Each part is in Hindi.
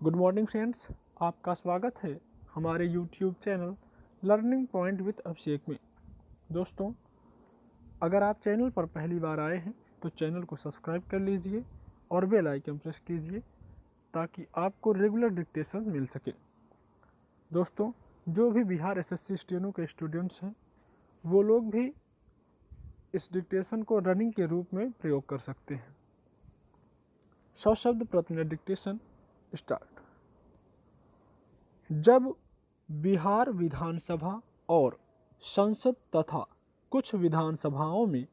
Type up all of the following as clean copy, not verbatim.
गुड मॉर्निंग फ्रेंड्स, आपका स्वागत है हमारे YouTube channel learning point with Abhishek में। दोस्तों, अगर आप चैनल पर पहली बार आए हैं तो चैनल को सब्सक्राइब कर लीजिए और बेल आइकन प्रेस कीजिए ताकि आपको रेगुलर डिक्टेशन मिल सके। दोस्तों, जो भी बिहार एसएससी स्टेनो के स्टूडेंट्स हैं वो लोग भी इस डिक्टेशन को रनिंग के रूप में प्रयोग कर सकते हैं। 100 शब्द प्रति मिनट डिक्टेशन स्टार्ट। जब बिहार विधानसभा और संसद तथा कुछ विधानसभाओं में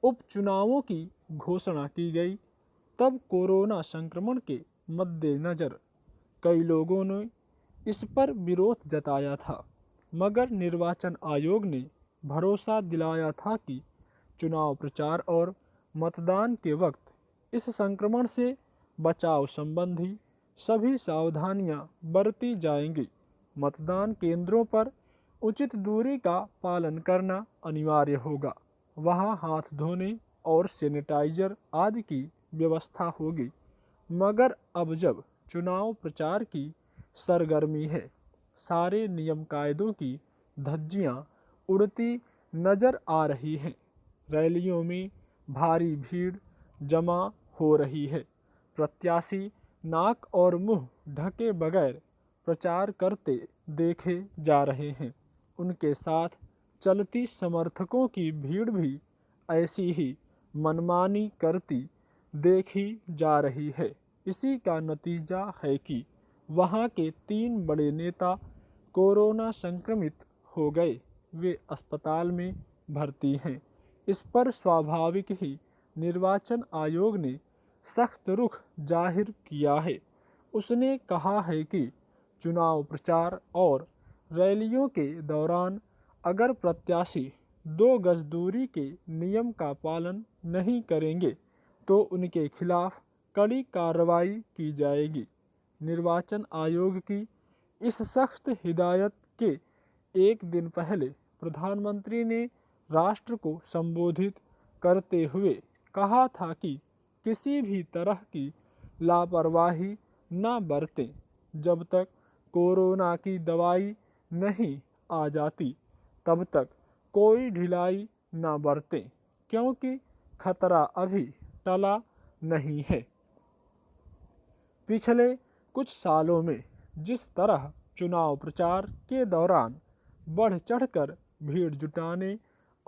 उपचुनावों की घोषणा की गई, तब कोरोना संक्रमण के मद्देनज़र कई लोगों ने इस पर विरोध जताया था, मगर निर्वाचन आयोग ने भरोसा दिलाया था कि चुनाव प्रचार और मतदान के वक्त इस संक्रमण से बचाव संबंधी सभी सावधानियां बरती जाएंगी। मतदान केंद्रों पर उचित दूरी का पालन करना अनिवार्य होगा। वहां हाथ धोने और सैनिटाइजर आदि की व्यवस्था होगी। मगर अब जब चुनाव प्रचार की सरगर्मी है, सारे नियम कायदों की धज्जियां उड़ती नजर आ रही हैं। रैलियों में भारी भीड़ जमा हो रही है। प्रत्याशी नाक और मुंह ढके बगैर प्रचार करते देखे जा रहे हैं। उनके साथ चलती समर्थकों की भीड़ भी ऐसी ही मनमानी करती देखी जा रही है। इसी का नतीजा है कि वहां के 3 बड़े नेता कोरोना संक्रमित हो गए। वे अस्पताल में भर्ती हैं। इस पर स्वाभाविक ही निर्वाचन आयोग ने सख्त रुख जाहिर किया है। उसने कहा है कि चुनाव प्रचार और रैलियों के दौरान अगर प्रत्याशी 2 गज दूरी के नियम का पालन नहीं करेंगे तो उनके खिलाफ कड़ी कार्रवाई की जाएगी। निर्वाचन आयोग की इस सख्त हिदायत के एक दिन पहले प्रधानमंत्री ने राष्ट्र को संबोधित करते हुए कहा था कि किसी भी तरह की लापरवाही न बरतें जब तक कोरोना की दवाई नहीं आ जाती, तब तक कोई ढिलाई न बरतें, क्योंकि खतरा अभी टला नहीं है। पिछले कुछ सालों में जिस तरह चुनाव प्रचार के दौरान बढ़ चढ़कर भीड़ जुटाने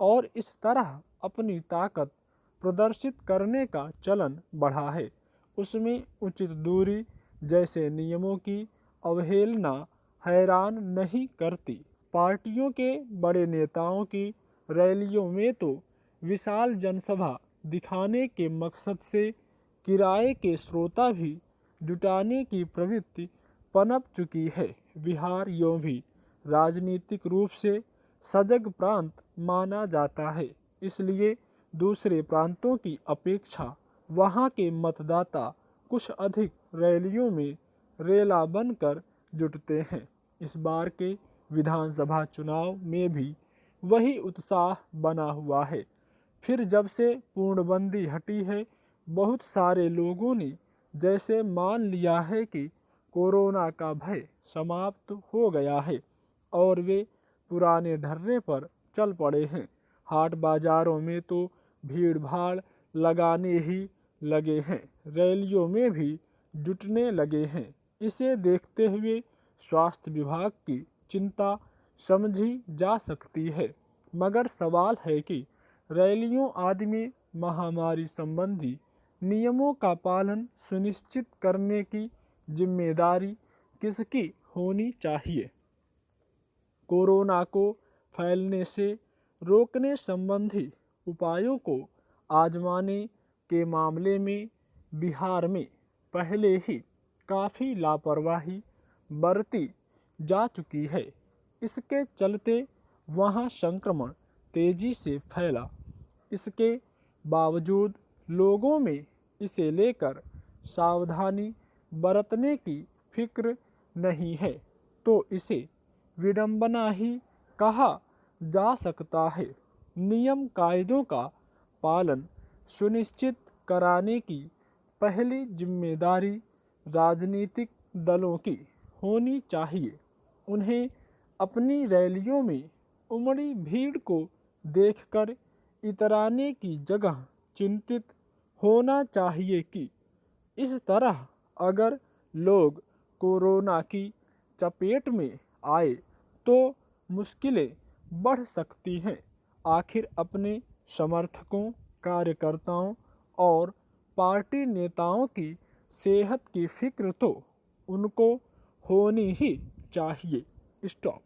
और इस तरह अपनी ताकत प्रदर्शित करने का चलन बढ़ा है, उसमें उचित दूरी जैसे नियमों की अवहेलना हैरान नहीं करती। पार्टियों के बड़े नेताओं की रैलियों में तो विशाल जनसभा दिखाने के मकसद से किराए के श्रोता भी जुटाने की प्रवृत्ति पनप चुकी है। बिहार यूं भी राजनीतिक रूप से सजग प्रांत माना जाता है, इसलिए दूसरे प्रांतों की अपेक्षा वहां के मतदाता कुछ अधिक रैलियों में रेला बनकर जुटते हैं। इस बार के विधानसभा चुनाव में भी वही उत्साह बना हुआ है। फिर जब से पूर्णबंदी हटी है, बहुत सारे लोगों ने जैसे मान लिया है कि कोरोना का भय समाप्त हो गया है और वे पुराने ढर्रे पर चल पड़े हैं। हाट बाजारों में तो भीड़ भाड़ लगाने ही लगे हैं, रैलियों में भी जुटने लगे हैं। इसे देखते हुए स्वास्थ्य विभाग की चिंता समझी जा सकती है, मगर सवाल है कि रैलियों आदि में महामारी संबंधी नियमों का पालन सुनिश्चित करने की जिम्मेदारी किसकी होनी चाहिए। कोरोना को फैलने से रोकने संबंधी उपायों को आजमाने के मामले में बिहार में पहले ही काफ़ी लापरवाही बरती जा चुकी है। इसके चलते वहां संक्रमण तेजी से फैला। इसके बावजूद लोगों में इसे लेकर सावधानी बरतने की फिक्र नहीं है, तो इसे विडंबना ही कहा जा सकता है। नियम कायदों का पालन सुनिश्चित कराने की पहली जिम्मेदारी राजनीतिक दलों की होनी चाहिए। उन्हें अपनी रैलियों में उमड़ी भीड़ को देखकर इतराने की जगह चिंतित होना चाहिए कि इस तरह अगर लोग कोरोना की चपेट में आए तो मुश्किलें बढ़ सकती हैं। आखिर अपने समर्थकों, कार्यकर्ताओं और पार्टी नेताओं की सेहत की फिक्र तो उनको होनी ही चाहिए। स्टॉप।